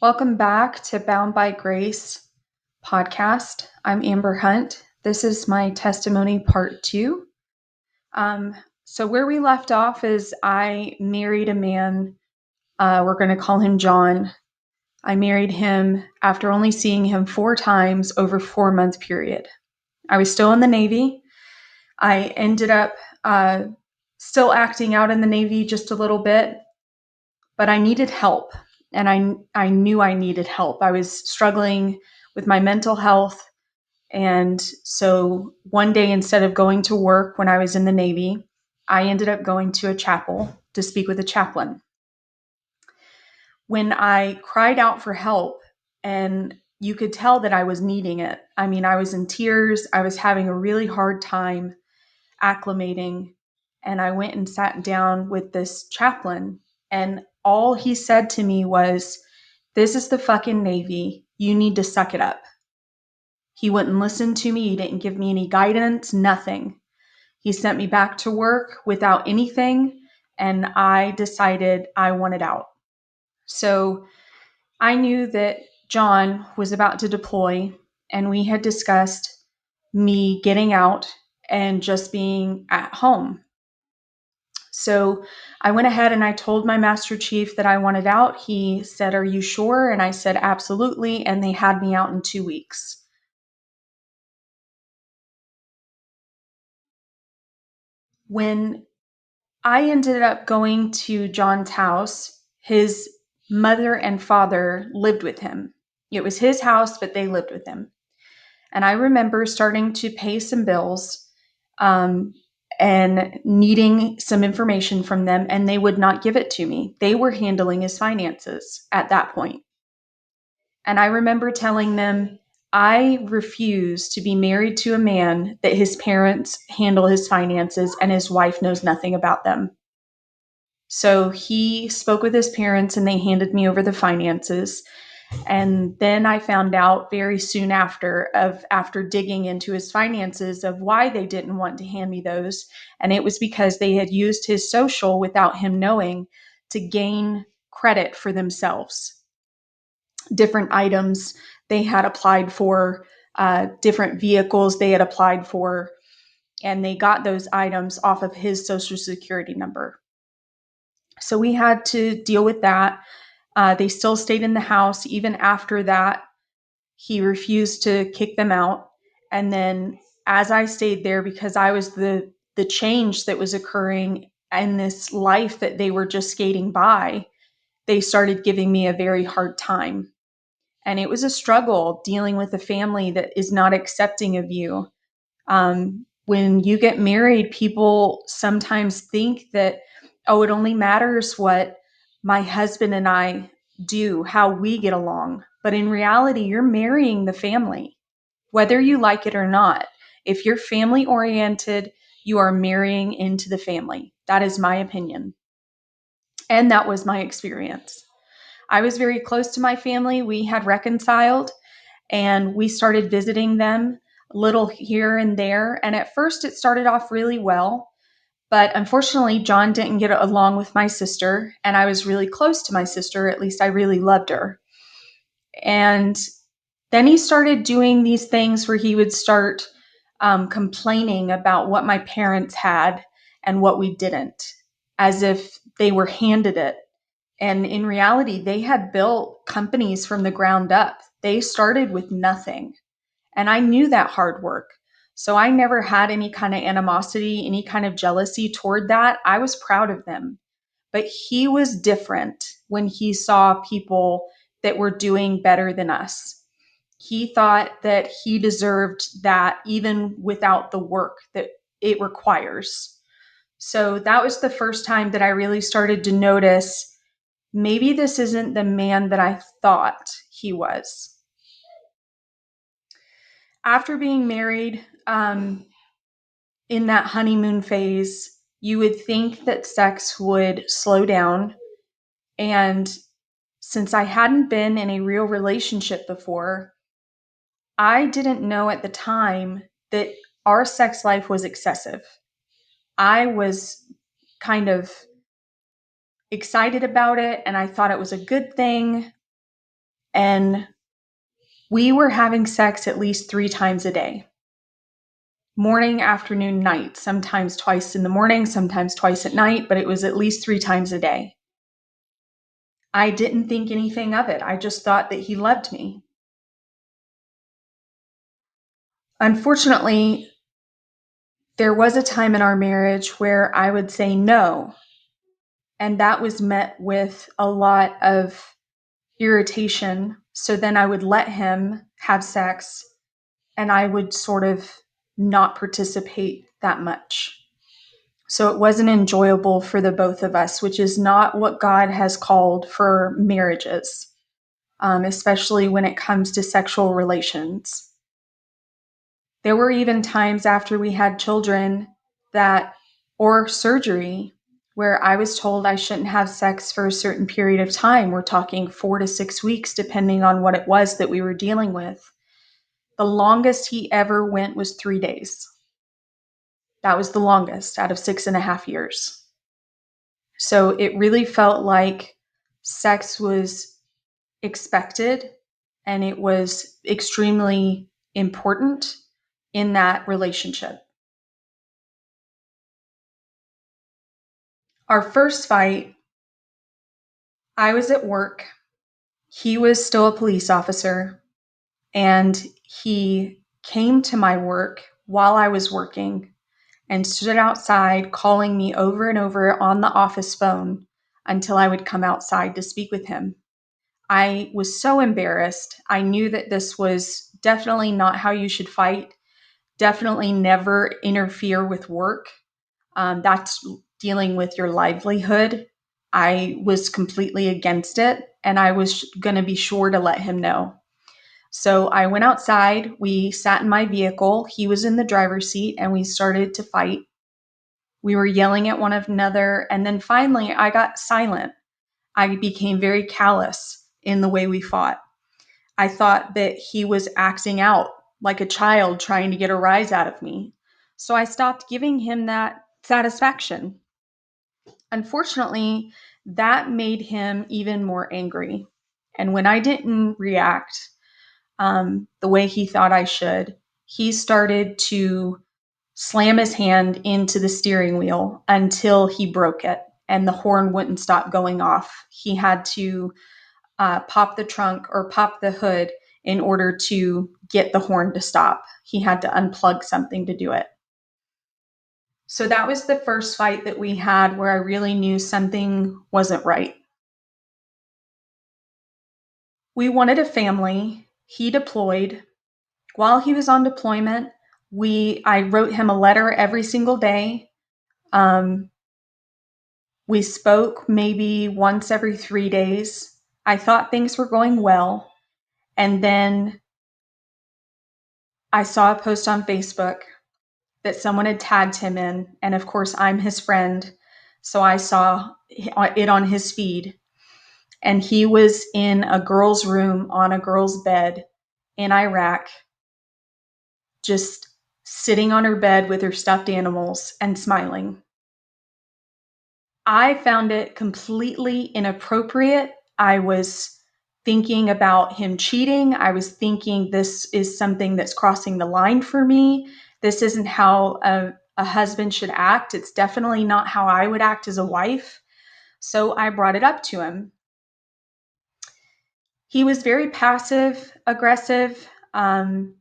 Welcome back to Bound by Grace podcast. I'm Amber Hunt. This is my testimony part two. So, where we left off is I married a man. We're going to call him John. I married him after only seeing him 4 times over 4 month period. I was still in the Navy. I ended up still acting out in the Navy just a little bit, but I needed help. And I knew I needed help. I was struggling with my mental health. And so one day, instead of going to work when I was in the Navy, I ended up going to a chapel to speak with a chaplain. When I cried out for help, and you could tell that I was needing it. I mean, I was in tears. I was having a really hard time acclimating. And I went and sat down with this chaplain, and all he said to me was, "This is the fucking Navy. You need to suck it up." He wouldn't listen to me. He didn't give me any guidance, nothing. He sent me back to work without anything, and I decided I wanted out. So I knew that John was about to deploy, and we had discussed me getting out and just being at home. So I went ahead and I told my Master Chief that I wanted out. He said, "Are you sure?" And I said, "Absolutely." And they had me out in 2 weeks. When I ended up going to John's house, his mother and father lived with him. It was his house, but they lived with him. And I remember starting to pay some bills um, and needing some information from them, and they would not give it to me. They were handling his finances at that point. And I remember telling them, "I refuse to be married to a man that his parents handle his finances and his wife knows nothing about them." So he spoke with his parents and they handed me over the finances. And then I found out very soon after digging into his finances of why they didn't want to hand me those. And it was because they had used his social without him knowing to gain credit for themselves. Different items they had applied for, different vehicles they had applied for, and they got those items off of his social security number. So we had to deal with that. They still stayed in the house even after that. He refused to kick them out. And then as I stayed there, because I was the change that was occurring in this life that they were just skating by, they started giving me a very hard time. And it was a struggle dealing with a family that is not accepting of you. When you get married, people sometimes think that, oh, it only matters what my husband and I do, how we get along. But in reality, you're marrying the family, whether you like it or not. If you're family oriented, you are marrying into the family. That is my opinion. And that was my experience. I was very close to my family. We had reconciled and we started visiting them a little here and there. And at first, it started off really well. But unfortunately, John didn't get along with my sister. And I was really close to my sister. At least I really loved her. And then he started doing these things where he would start complaining about what my parents had and what we didn't, as if they were handed it. And in reality, they had built companies from the ground up. They started with nothing. And I knew that hard work. So I never had any kind of animosity, any kind of jealousy toward that. I was proud of them. But he was different when he saw people that were doing better than us. He thought that he deserved that even without the work that it requires. So that was the first time that I really started to notice maybe this isn't the man that I thought he was. After being married, in that honeymoon phase, you would think that sex would slow down. And since I hadn't been in a real relationship before, I didn't know at the time that our sex life was excessive. I was kind of excited about it and I thought it was a good thing. And we were having sex at least 3 times a day: morning, afternoon, night, sometimes twice in the morning, sometimes twice at night, but it was at least 3 times a day. I didn't think anything of it. I just thought that he loved me. Unfortunately, there was a time in our marriage where I would say no, and that was met with a lot of irritation. So then I would let him have sex and I would sort of not participate that much. So it wasn't enjoyable for the both of us, which is not what God has called for marriages, especially when it comes to sexual relations. There were even times after we had children that, or surgery, where I was told I shouldn't have sex for a certain period of time. We're talking 4 to 6 weeks, depending on what it was that we were dealing with. The longest he ever went was 3 days. That was the longest out of 6.5 years. So it really felt like sex was expected and it was extremely important in that relationship. Our first fight, I was at work. He was still a police officer, and he came to my work while I was working and stood outside calling me over and over on the office phone until I would come outside to speak with him. I was so embarrassed. I knew that this was definitely not how you should fight. Definitely never interfere with work. That's dealing with your livelihood. I was completely against it, and I was going to be sure to let him know. So I went outside. We sat in my vehicle. He was in the driver's seat, and we started to fight. We were yelling at one another, and then finally I got silent. I became very callous in the way we fought. I thought that he was acting out like a child trying to get a rise out of me. So I stopped giving him that satisfaction. Unfortunately, that made him even more angry. And when I didn't react the way he thought I should, he started to slam his hand into the steering wheel until he broke it and the horn wouldn't stop going off. He had to pop the trunk or pop the hood in order to get the horn to stop. He had to unplug something to do it. So that was the first fight that we had where I really knew something wasn't right. We wanted a family. He deployed. While he was on deployment, I wrote him a letter every single day. Um, we spoke maybe once every 3 days. I thought things were going well. And then I saw a post on Facebook that someone had tagged him in. And of course, I'm his friend. So I saw it on his feed. And he was in a girl's room on a girl's bed in Iraq, just sitting on her bed with her stuffed animals and smiling. I found it completely inappropriate. I was thinking about him cheating. I was thinking this is something that's crossing the line for me. This isn't how a husband should act. It's definitely not how I would act as a wife. So I brought it up to him. He was very passive aggressive. And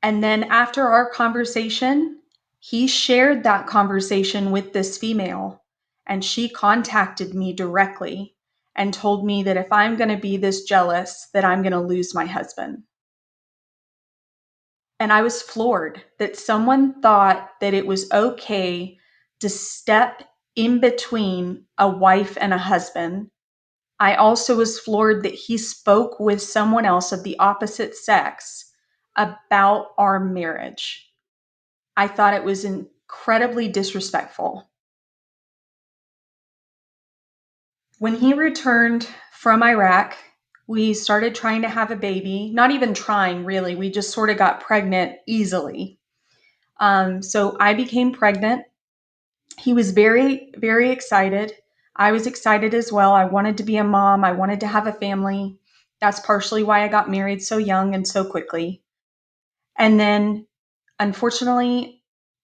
then after our conversation, he shared that conversation with this female, and she contacted me directly and told me that if I'm going to be this jealous, that I'm going to lose my husband. And I was floored that someone thought that it was okay to step in between a wife and a husband. I also was floored that he spoke with someone else of the opposite sex about our marriage. I thought it was incredibly disrespectful. When he returned from Iraq, we started trying to have a baby. Not even trying, really. We just sort of got pregnant easily. So I became pregnant. He was very, very excited. I was excited as well. I wanted to be a mom. I wanted to have a family. That's partially why I got married so young and so quickly. And then, unfortunately,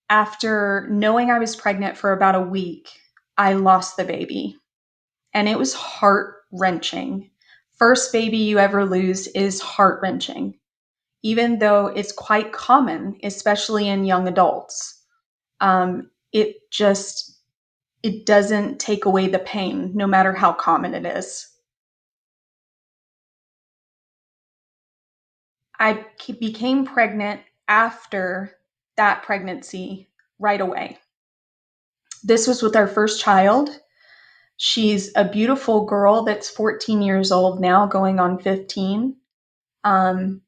after knowing I was pregnant for about a week, I lost the baby. And it was heart wrenching. First baby you ever lose is heart wrenching, even though it's quite common, especially in young adults. It doesn't take away the pain, no matter how common it is. I became pregnant after that pregnancy right away. This was with our first child. She's a beautiful girl that's 14 years old now, going on 15. Um,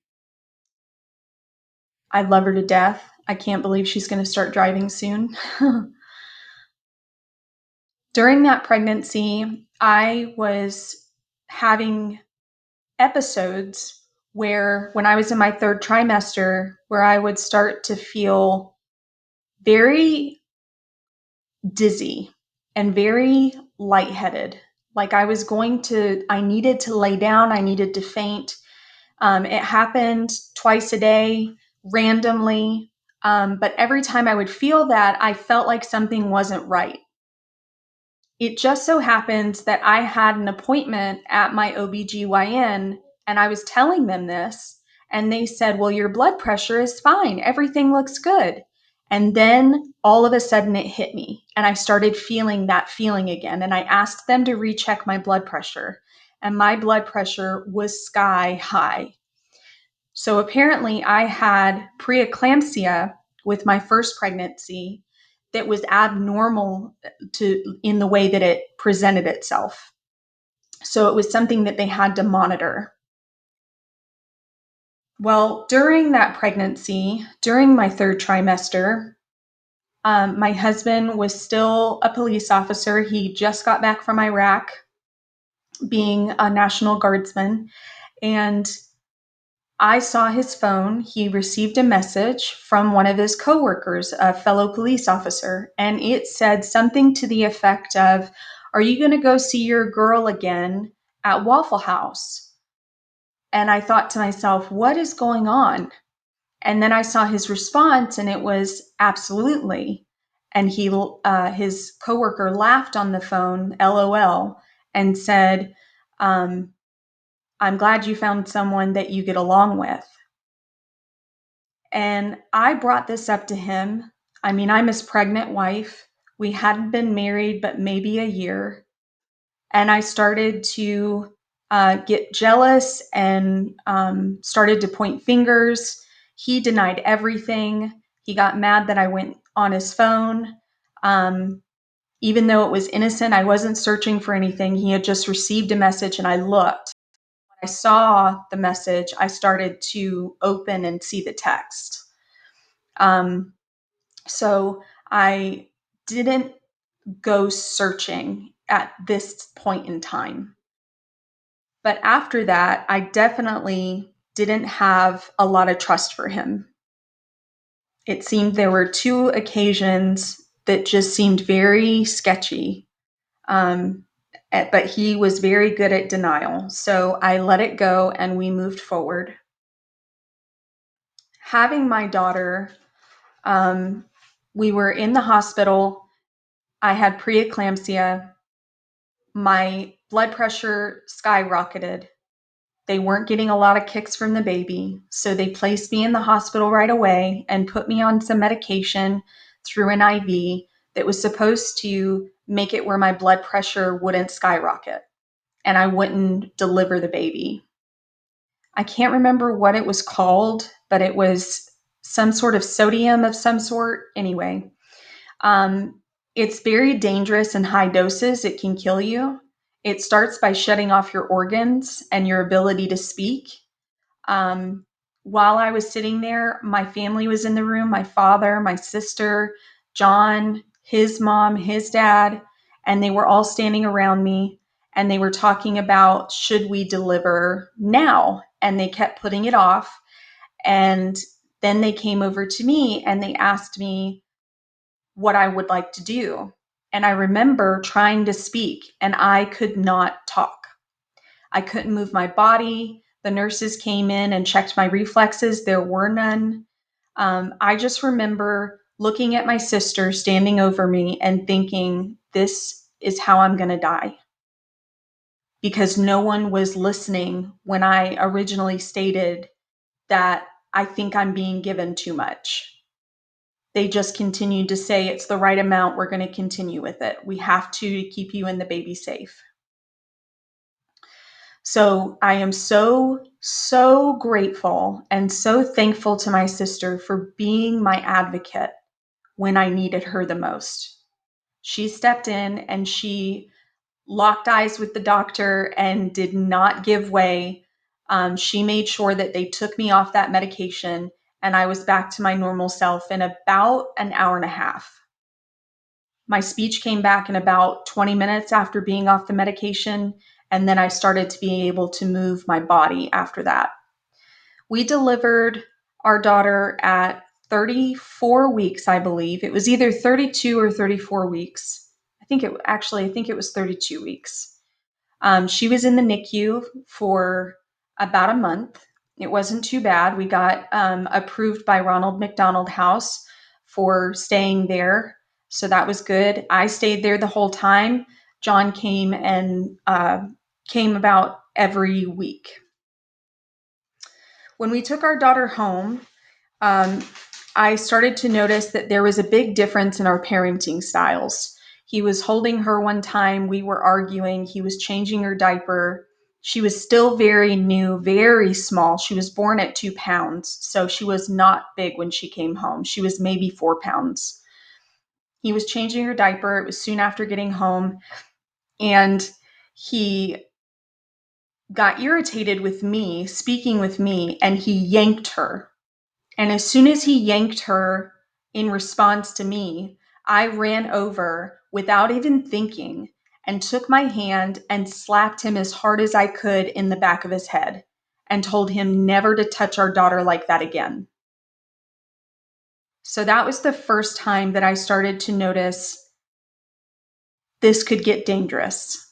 I love her to death. I can't believe she's going to start driving soon. During that pregnancy, I was having episodes where, when I was in my third trimester, where I would start to feel very dizzy and very lightheaded. Like I needed to lay down, I needed to faint. It happened twice a day, randomly. But every time I would feel that, I felt like something wasn't right. It just so happens that I had an appointment at my OBGYN, and I was telling them this, and they said, "Well, your blood pressure is fine. Everything looks good." And then all of a sudden it hit me, and I started feeling that feeling again. And I asked them to recheck my blood pressure, and my blood pressure was sky high. So apparently, I had preeclampsia with my first pregnancy that was abnormal in the way that it presented itself. So it was something that they had to monitor. Well, during that pregnancy, during my third trimester, my husband was still a police officer. He just got back from Iraq, being a National Guardsman, and I saw his phone. He received a message from one of his coworkers, a fellow police officer, and it said something to the effect of, "Are you going to go see your girl again at Waffle House?" And I thought to myself, what is going on? And then I saw his response, and it was, "Absolutely." And his coworker laughed on the phone, LOL, and said, um, "I'm glad you found someone that you get along with." And I brought this up to him. I mean, I'm his pregnant wife. We hadn't been married but maybe a year. And I started to get jealous and started to point fingers. He denied everything. He got mad that I went on his phone. Um, Even though it was innocent, I wasn't searching for anything. He had just received a message, and I looked. When I saw the message, I started to open and see the text. Um, so I didn't go searching at this point in time. But after that, I definitely didn't have a lot of trust for him. It seemed there were two occasions that just seemed very sketchy. Um, but he was very good at denial. So I let it go and we moved forward. Having my daughter, um, we were in the hospital. I had preeclampsia. My blood pressure skyrocketed. They weren't getting a lot of kicks from the baby, so they placed me in the hospital right away and put me on some medication through an IV that was supposed to make it where my blood pressure wouldn't skyrocket and I wouldn't deliver the baby. I can't remember what it was called, but it was some sort of sodium of some sort. Anyway, it's very dangerous in high doses. It can kill you. It starts by shutting off your organs and your ability to speak. Um, while I was sitting there, my family was in the room, my father, my sister, John, his mom, his dad, and they were all standing around me, and they were talking about, should we deliver now? And they kept putting it off. And then they came over to me and they asked me what I would like to do. And I remember trying to speak and I could not talk. I couldn't move my body. The nurses came in and checked my reflexes. There were none. I just remember looking at my sister standing over me and thinking, this is how I'm going to die. Because no one was listening when I originally stated that I think I'm being given too much. They just continued to say it's the right amount. We're going to continue with it. We have to keep you and the baby safe. So I am so grateful and so thankful to my sister for being my advocate when I needed her the most. She stepped in and she locked eyes with the doctor and did not give way. She made sure that they took me off that medication and I was back to my normal self in about an hour and a half. My speech came back in about 20 minutes after being off the medication, and then I started to be able to move my body after that. We delivered our daughter at 34 weeks, I believe. It was either 32 or 34 weeks. I think it was 32 weeks. She was in the NICU for about a month. It wasn't too bad. We got approved by Ronald McDonald House for staying there. So that was good. I stayed there the whole time. John came and came about every week. When we took our daughter home, um, I started to notice that there was a big difference in our parenting styles. He was holding her one time, we were arguing, he was changing her diaper. She was still very new, very small. She was born at 2 pounds, so she was not big when she came home. She was maybe 4 pounds. He was changing her diaper. It was soon after getting home, and he got irritated with me, speaking with me, and he yanked her. And as soon as he yanked her in response to me, I ran over without even thinking and took my hand and slapped him as hard as I could in the back of his head and told him never to touch our daughter like that again. So that was the first time that I started to notice this could get dangerous.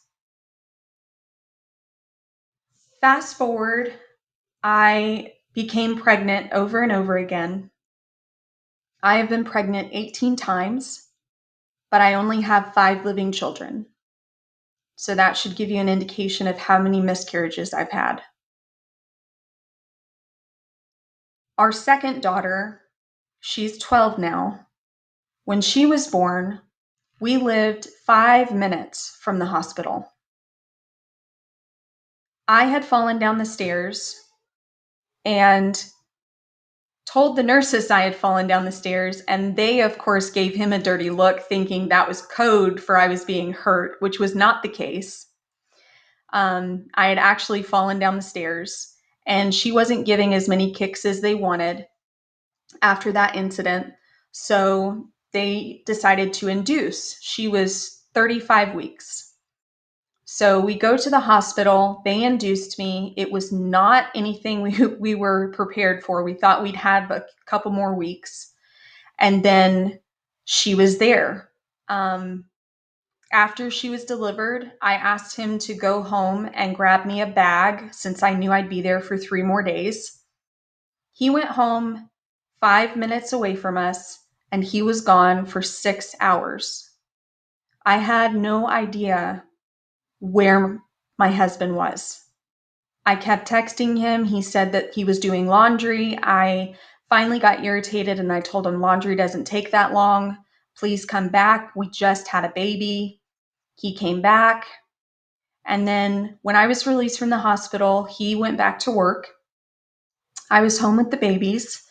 Fast forward, I became pregnant over and over again. I have been pregnant 18 times, but I only have 5 living children. So that should give you an indication of how many miscarriages I've had. Our second daughter, she's 12 now. When she was born, we lived 5 minutes from the hospital. I had fallen down the stairs and told the nurses I had fallen down the stairs, and they, of course, gave him a dirty look, thinking that was code for I was being hurt, which was not the case. I had actually fallen down the stairs, and she wasn't giving as many kicks as they wanted after that incident. So they decided to induce. She was 35 weeks. So we go to the hospital. They induced me. It was not anything we were prepared for. We thought we'd had a couple more weeks. And then she was there. After she was delivered, I asked him to go home and grab me a bag since I knew I'd be there for 3 more days. He went home 5 minutes away from us, and he was gone for 6 hours. I had no idea where my husband was. I kept texting him. He said that he was doing laundry. I finally got irritated and I told him laundry doesn't take that long. Please come back. We just had a baby. He came back. And then when I was released from the hospital, he went back to work. I was home with the babies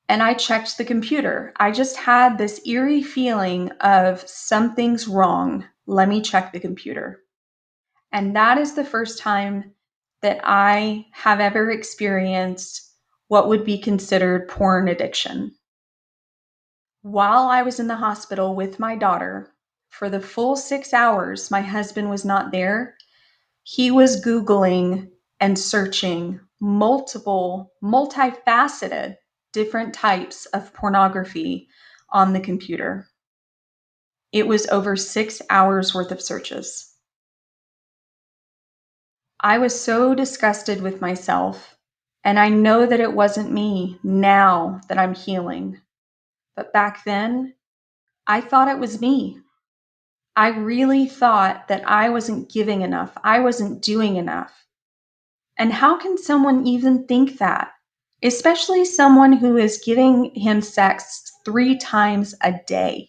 and I checked the computer. I just had this eerie feeling of something's wrong. Let me check the computer. And that is the first time that I have ever experienced what would be considered porn addiction. While I was in the hospital with my daughter, for the full 6 hours, my husband was not there. He was Googling and searching multifaceted, different types of pornography on the computer. It was over 6 hours worth of searches. I was so disgusted with myself, and I know that it wasn't me now that I'm healing. But back then, I thought it was me. I really thought that I wasn't giving enough. I wasn't doing enough. And how can someone even think that? Especially someone who is giving him sex 3 times a day.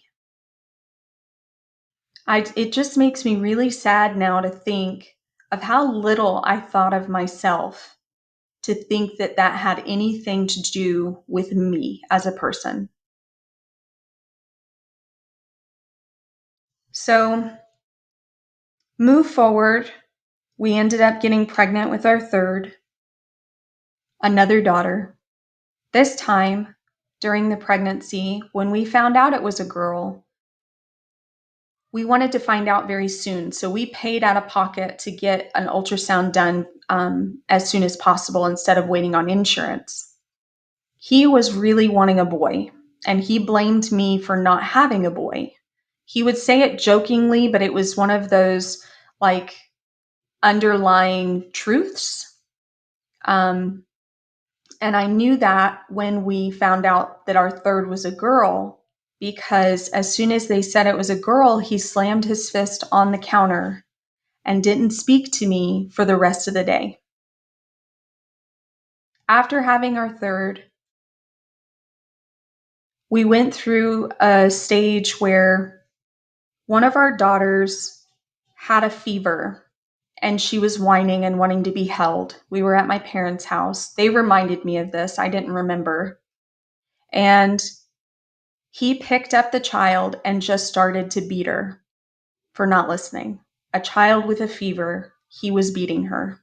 It just makes me really sad now to think of how little I thought of myself, to think that that had anything to do with me as a person. So, move forward, we ended up getting pregnant with our third, another daughter. This time, during the pregnancy, when we found out it was a girl, we wanted to find out very soon. So we paid out of pocket to get an ultrasound done as soon as possible instead of waiting on insurance. He was really wanting a boy, and he blamed me for not having a boy. He would say it jokingly, but it was one of those like underlying truths. Um, and I knew that when we found out that our third was a girl, because as soon as they said it was a girl, he slammed his fist on the counter and didn't speak to me for the rest of the day. After having our third, we went through a stage where one of our daughters had a fever and she was whining and wanting to be held. We were at my parents' house. They reminded me of this. I didn't remember. And he picked up the child and just started to beat her for not listening. A child with a fever, he was beating her.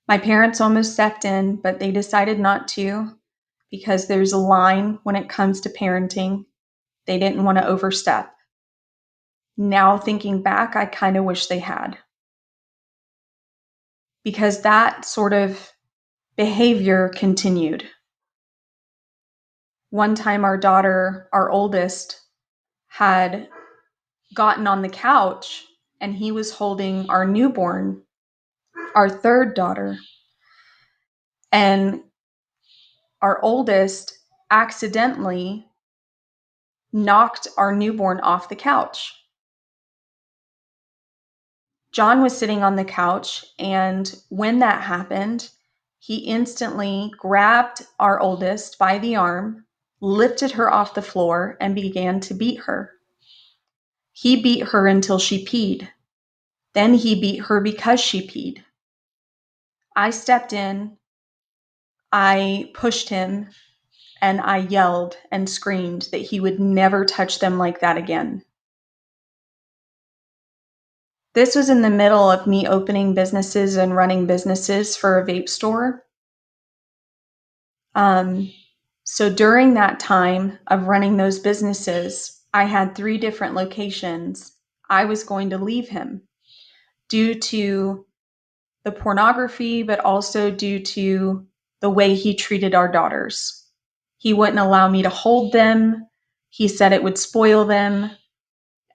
My parents almost stepped in, but they decided not to because there's a line when it comes to parenting. They didn't want to overstep. Now, thinking back, I kind of wish they had, because that sort of behavior continued. One time, our daughter, our oldest, had gotten on the couch and he was holding our newborn, our third daughter, and our oldest accidentally knocked our newborn off the couch. John was sitting on the couch, and when that happened, he instantly grabbed our oldest by the arm, lifted her off the floor, and began to beat her. He beat her until she peed. Then he beat her because she peed. I stepped in, I pushed him, and I yelled and screamed that he would never touch them like that again. This was in the middle of me opening businesses and running businesses for a vape store. So during that time of running those businesses, I had 3 different locations. I was going to leave him due to the pornography, but also due to the way he treated our daughters. He wouldn't allow me to hold them. He said it would spoil them.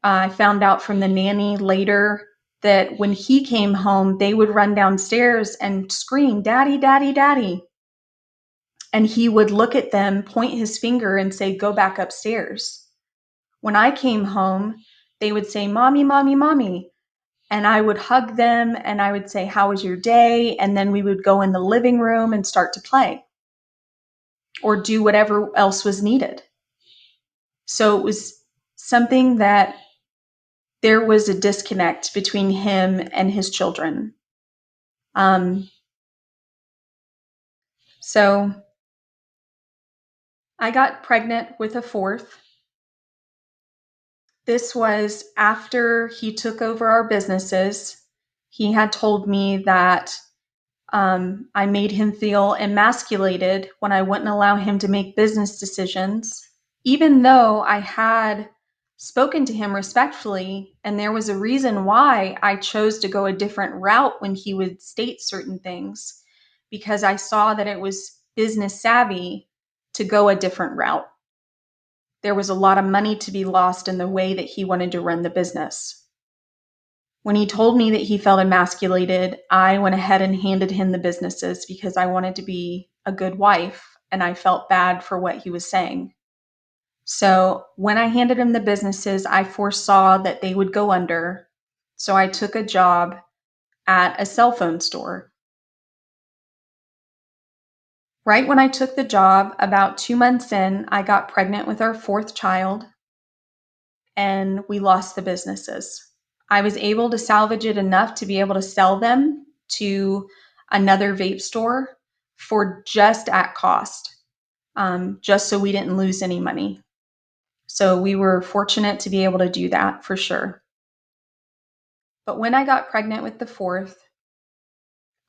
I found out from the nanny later that when he came home, they would run downstairs and scream, "Daddy, Daddy, Daddy." And he would look at them, point his finger, and say, "Go back upstairs." When I came home, they would say, "Mommy, Mommy, Mommy." And I would hug them and I would say, "How was your day?" And then we would go in the living room and start to play or do whatever else was needed. So it was something that there was a disconnect between him and his children. Um, so I got pregnant with a fourth. This was after he took over our businesses. He had told me that I made him feel emasculated when I wouldn't allow him to make business decisions, even though I had spoken to him respectfully, and there was a reason why I chose to go a different route when he would state certain things, because I saw that it was business savvy to go a different route. There was a lot of money to be lost in the way that he wanted to run the business. When he told me that he felt emasculated, I went ahead and handed him the businesses because I wanted to be a good wife and I felt bad for what he was saying. So when I handed him the businesses, I foresaw that they would go under. So I took a job at a cell phone store. Right when I took the job, about 2 months in, I got pregnant with our fourth child and we lost the businesses. I was able to salvage it enough to be able to sell them to another vape store for just at cost, just so we didn't lose any money. So we were fortunate to be able to do that for sure. But when I got pregnant with the fourth,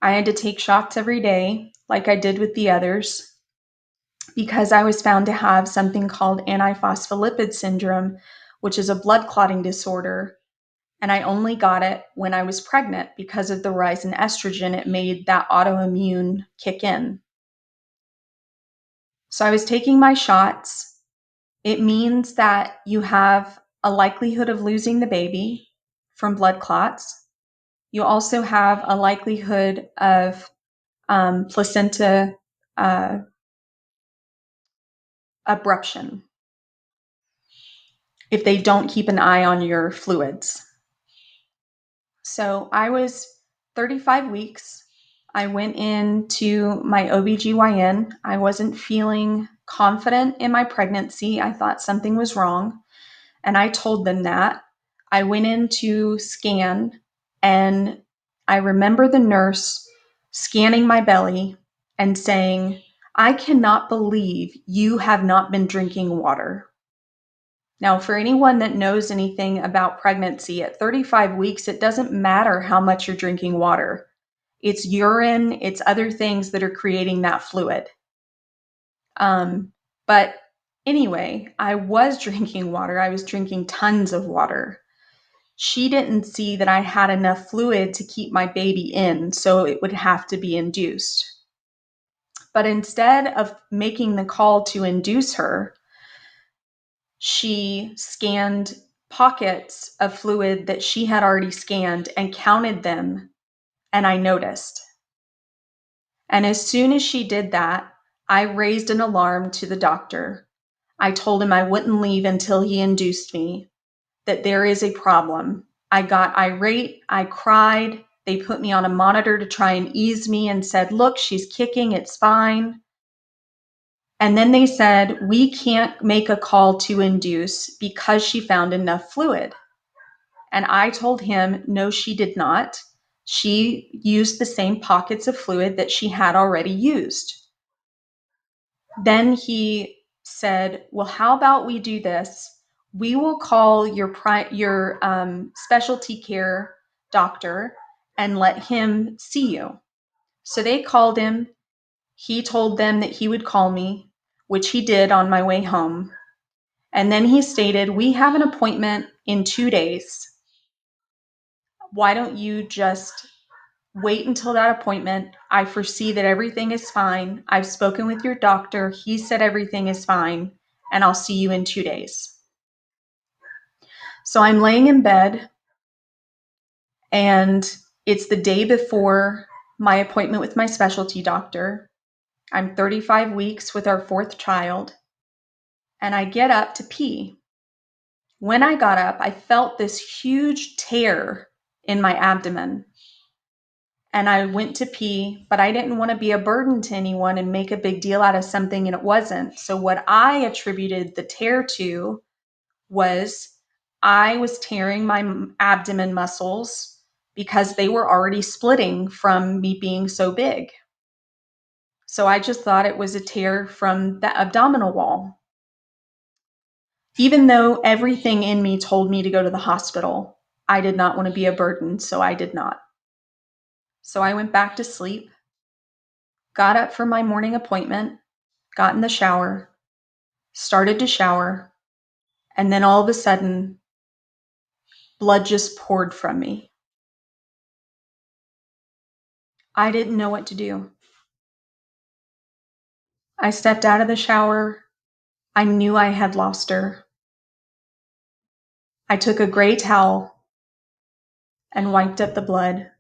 I had to take shots every day, like I did with the others, because I was found to have something called antiphospholipid syndrome, which is a blood clotting disorder. And I only got it when I was pregnant because of the rise in estrogen. It made that autoimmune kick in. So I was taking my shots. It means that you have a likelihood of losing the baby from blood clots. You also have a likelihood of placenta uh, abruption if they don't keep an eye on your fluids. So I was 35 weeks. I went into my OBGYN. I wasn't feeling confident in my pregnancy. I thought something was wrong. And I told them that. I went in to scan, and I remember the nurse scanning my belly and saying, "I cannot believe you have not been drinking water." Now, for anyone that knows anything about pregnancy, at 35 weeks, it doesn't matter how much you're drinking water. It's urine, it's other things that are creating that fluid. But anyway, I was drinking water. I was drinking tons of water. She didn't see that I had enough fluid to keep my baby in, so it would have to be induced. But instead of making the call to induce her, she scanned pockets of fluid that she had already scanned and counted them, and I noticed. And as soon as she did that, I raised an alarm to the doctor. I told him I wouldn't leave until he induced me, that there is a problem. I got irate, I cried. They put me on a monitor to try and ease me and said, "Look, she's kicking, it's fine." And then they said, "We can't make a call to induce because she found enough fluid." And I told him, no, she did not. She used the same pockets of fluid that she had already used. Then he said, "Well, how about we do this? We will call your specialty care doctor and let him see you." So they called him. He told them that he would call me, which he did on my way home. And then he stated, "We have an appointment in 2 days. Why don't you just wait until that appointment? I foresee that everything is fine. I've spoken with your doctor. He said everything is fine, and I'll see you in 2 days." So I'm laying in bed, and it's the day before my appointment with my specialty doctor. I'm 35 weeks with our fourth child, and I get up to pee. When I got up, I felt this huge tear in my abdomen. And I went to pee, but I didn't want to be a burden to anyone and make a big deal out of something, and it wasn't. So, what I attributed the tear to was I was tearing my abdomen muscles because they were already splitting from me being so big. So, I just thought it was a tear from the abdominal wall. Even though everything in me told me to go to the hospital, I did not want to be a burden, so I did not. So, I went back to sleep, got up for my morning appointment, got in the shower, started to shower, and then all of a sudden, blood just poured from me. I didn't know what to do. I stepped out of the shower. I knew I had lost her. I took a gray towel and wiped up the blood,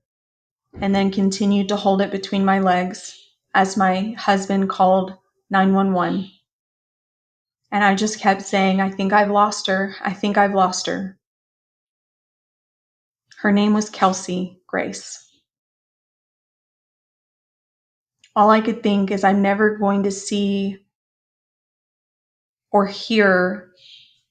and then continued to hold it between my legs as my husband called 911. And I just kept saying, I think I've lost her. I think I've lost her. Her name was Kelsey Grace. All I could think is I'm never going to see or hear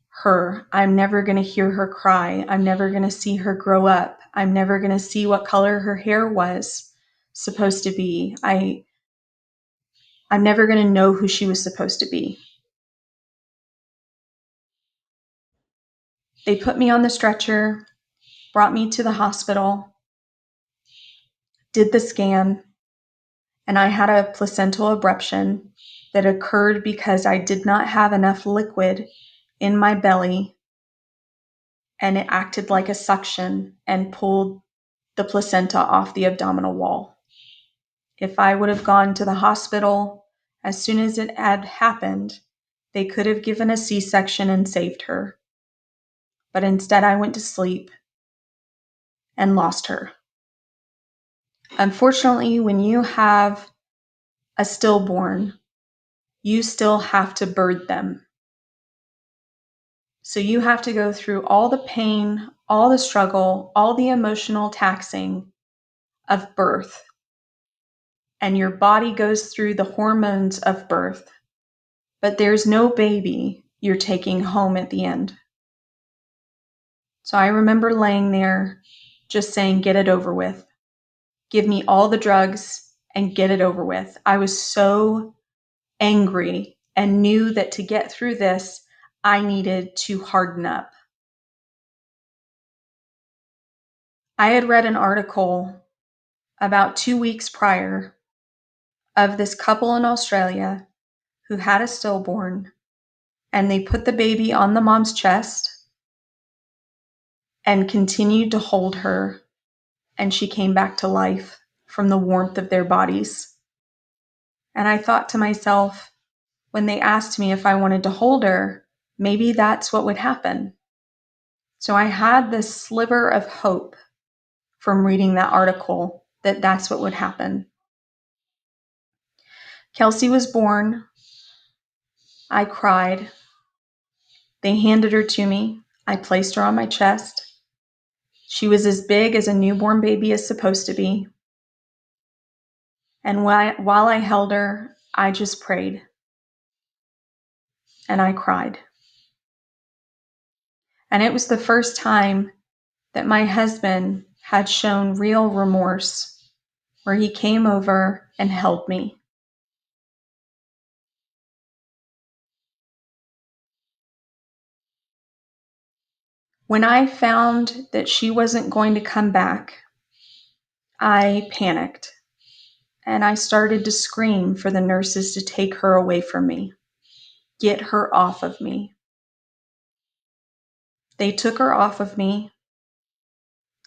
her. I'm never going to hear her cry. I'm never going to see her grow up. I'm never going to see what color her hair was supposed to be. I'm never going to know who she was supposed to be. They put me on the stretcher, brought me to the hospital, did the scan, and I had a placental abruption that occurred because I did not have enough liquid in my belly, and it acted like a suction and pulled the placenta off the abdominal wall. If I would have gone to the hospital as soon as it had happened, they could have given a C-section and saved her. But instead, I went to sleep and lost her. Unfortunately, when you have a stillborn, you still have to birth them. So you have to go through all the pain, all the struggle, all the emotional taxing of birth. And your body goes through the hormones of birth. But there's no baby you're taking home at the end. So I remember laying there just saying, get it over with. Give me all the drugs and get it over with. I was so angry and knew that to get through this, I needed to harden up. I had read an article about 2 weeks prior of this couple in Australia who had a stillborn, and they put the baby on the mom's chest and continued to hold her, and she came back to life from the warmth of their bodies. And I thought to myself, when they asked me if I wanted to hold her, maybe that's what would happen. So I had this sliver of hope from reading that article that that's what would happen. Kelsey was born. I cried. They handed her to me. I placed her on my chest. She was as big as a newborn baby is supposed to be. And while I held her, I just prayed. And I cried. And it was the first time that my husband had shown real remorse, where he came over and held me. When I found that she wasn't going to come back, I panicked and I started to scream for the nurses to take her away from me, get her off of me. They took her off of me,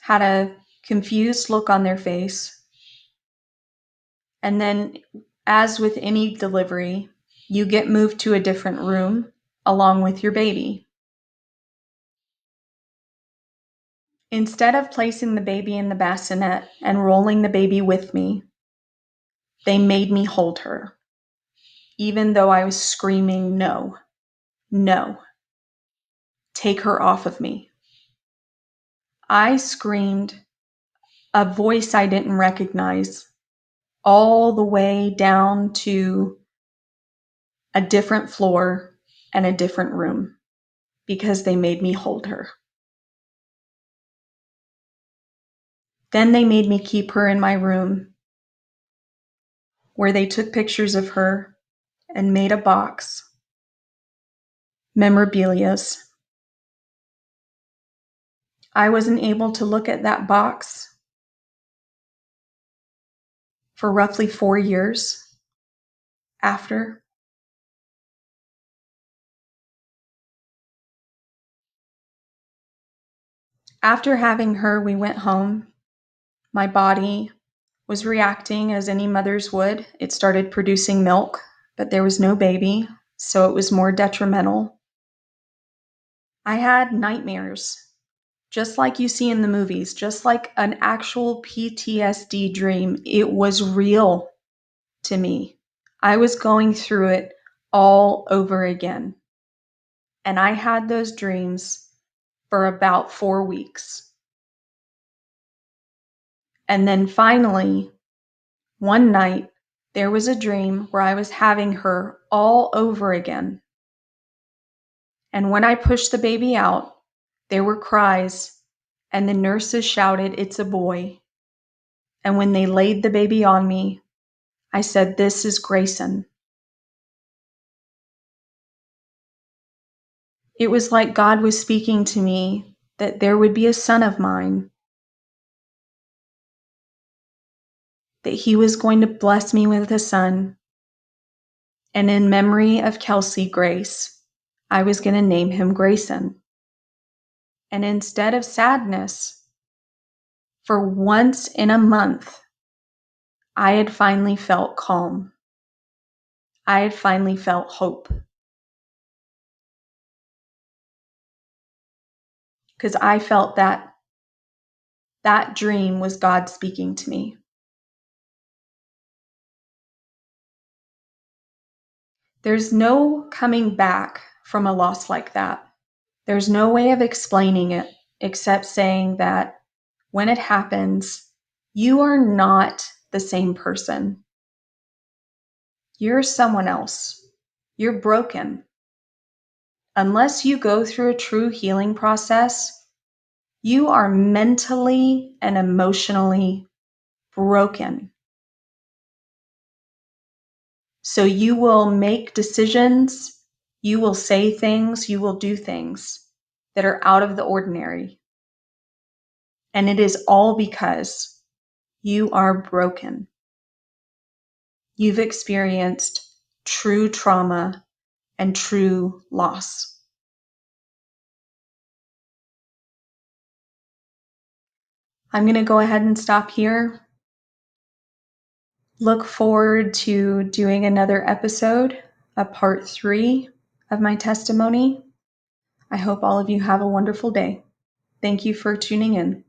had a confused look on their face, and then, as with any delivery, you get moved to a different room along with your baby. Instead of placing the baby in the bassinet and rolling the baby with me, they made me hold her, even though I was screaming, no, no, take her off of me. I screamed a voice I didn't recognize all the way down to a different floor and a different room because they made me hold her. Then they made me keep her in my room, where they took pictures of her and made a box, memorabilias. I wasn't able to look at that box for roughly 4 years after. After having her, we went home. My body was reacting as any mother's would. It started producing milk, but there was no baby, so it was more detrimental. I had nightmares just like you see in the movies, just like an actual PTSD dream. It was real to me. I was going through it all over again. And I had those dreams for about 4 weeks. And then finally, one night, there was a dream where I was having her all over again. And when I pushed the baby out, there were cries, and the nurses shouted, "It's a boy." And when they laid the baby on me, I said, "This is Grayson." It was like God was speaking to me that there would be a son of mine, that he was going to bless me with a son. And in memory of Kelsey Grace, I was going to name him Grayson. And instead of sadness, for once in a month, I had finally felt calm. I had finally felt hope. Because I felt that that dream was God speaking to me. There's no coming back from a loss like that. There's no way of explaining it except saying that when it happens, you are not the same person. You're someone else. You're broken. Unless you go through a true healing process, you are mentally and emotionally broken. So you will make decisions, you will say things, you will do things that are out of the ordinary. And it is all because you are broken. You've experienced true trauma and true loss. I'm going to go ahead and stop here. Look forward to doing another episode, a part 3 of my testimony. I hope all of you have a wonderful day. Thank you for tuning in.